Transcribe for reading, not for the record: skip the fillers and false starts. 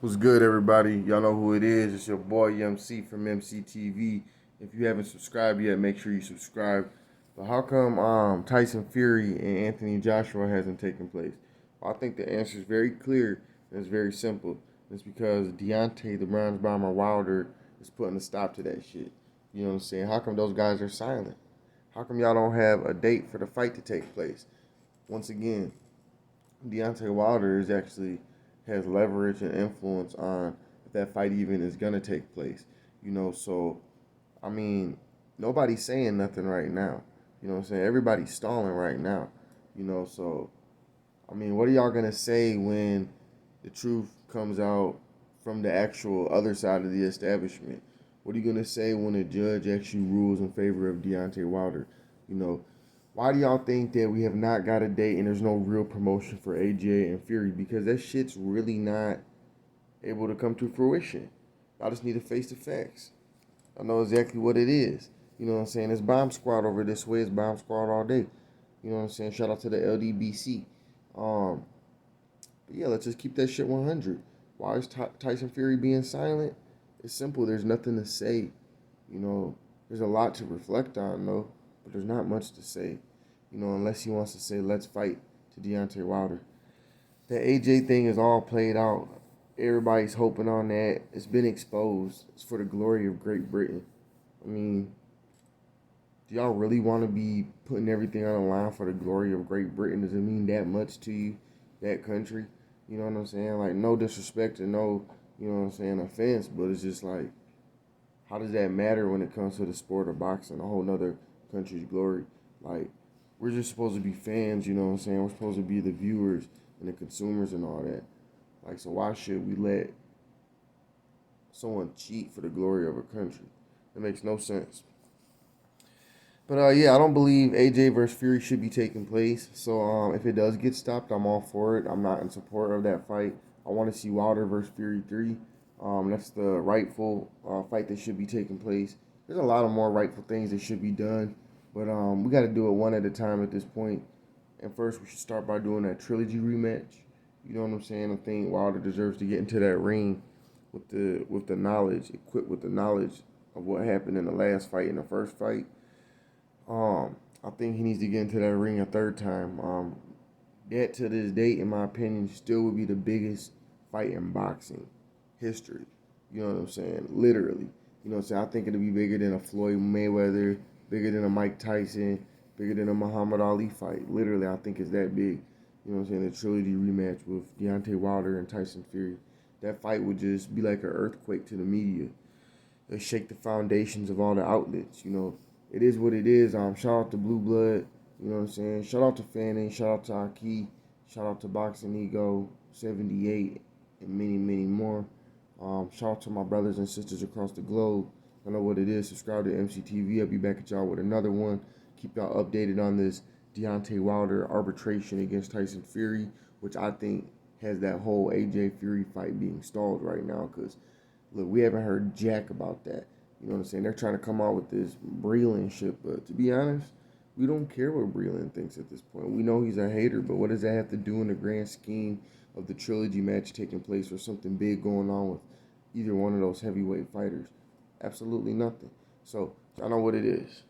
What's good, everybody? Y'all know who it is. It's your boy MC from MCTV. If you haven't subscribed yet, make sure you subscribe. But how come Tyson Fury and Anthony Joshua hasn't taken place? Well, I think the answer is very clear and it's very simple. It's because Deontay, the Bronze Bomber Wilder, is putting a stop to that shit. You know what I'm saying? How come those guys are silent? How come y'all don't have a date for the fight to take place? Once again, Deontay Wilder is actually has leverage and influence on if that fight even is gonna take place. So I mean, nobody's saying nothing right now. You know what I'm saying? Everybody's stalling right now. So I mean, what are y'all gonna say when the truth comes out from the actual other side of the establishment? What are you gonna say when a judge actually rules in favor of Deontay Wilder? You know, why do y'all think that we have not got a date and there's no real promotion for AJ and Fury? Because that shit's really not able to come to fruition. I just need to face the facts. I know exactly what it is. You know what I'm saying? It's Bomb Squad over this way. It's Bomb Squad all day. You know what I'm saying? Shout out to the LDBC. Um, but yeah, let's just keep that shit 100. Why is Tyson Fury being silent? It's simple. There's nothing to say. There's a lot to reflect on, though, but there's not much to say. Unless he wants to say, let's fight to Deontay Wilder. The AJ thing is all played out. Everybody's hoping on that. It's been exposed. It's for the glory of Great Britain. I mean, do y'all really want to be putting everything on the line for the glory of Great Britain? Does it mean that much to you, that country? You know what I'm saying? Like, no disrespect and no, offense, but it's just like, how does that matter when it comes to the sport of boxing, a whole nother country's glory? Like, we're just supposed to be fans, you know what I'm saying? We're supposed to be the viewers and the consumers and all that. Like, so why should we let someone cheat for the glory of a country? It makes no sense. But yeah, I don't believe AJ versus Fury should be taking place. So if it does get stopped, I'm all for it. I'm not in support of that fight. I want to see Wilder versus Fury 3. That's the rightful fight that should be taking place. There's a lot of more rightful things that should be done, but we got to do it one at a time at this point. And first, we should start by doing that trilogy rematch. You know what I'm saying? I think Wilder deserves to get into that ring with the knowledge, equipped with the knowledge of what happened in the last fight, in the first fight. I think he needs to get into that ring a third time. That to this date, in my opinion, still would be the biggest fight in boxing history. You know what I'm saying? Literally. You know what I'm saying? I think it'll be bigger than a Floyd Mayweather, bigger than a Mike Tyson, bigger than a Muhammad Ali fight. Literally, I think it's that big. You know what I'm saying? The trilogy rematch with Deontay Wilder and Tyson Fury. That fight would just be like an earthquake to the media. It'll shake the foundations of all the outlets. It is what it is. Shout out to Blue Blood. You know what I'm saying? Shout out to Fanning. Shout out to Aki. Shout out to Boxing Ego 78 and many, many more. Shout out to my brothers and sisters across the globe. I know what it is. Subscribe to MCTV. I'll be back at y'all with another one. Keep y'all updated on this Deontay Wilder arbitration against Tyson Fury, which I think has that whole AJ Fury fight being stalled right now. Because, look, we haven't heard jack about that. You know what I'm saying? They're trying to come out with this Breland shit, but to be honest, we don't care what Breland thinks at this point. We know he's a hater, but what does that have to do in the grand scheme of the trilogy match taking place or something big going on with either one of those heavyweight fighters? Absolutely nothing. So, I know what it is.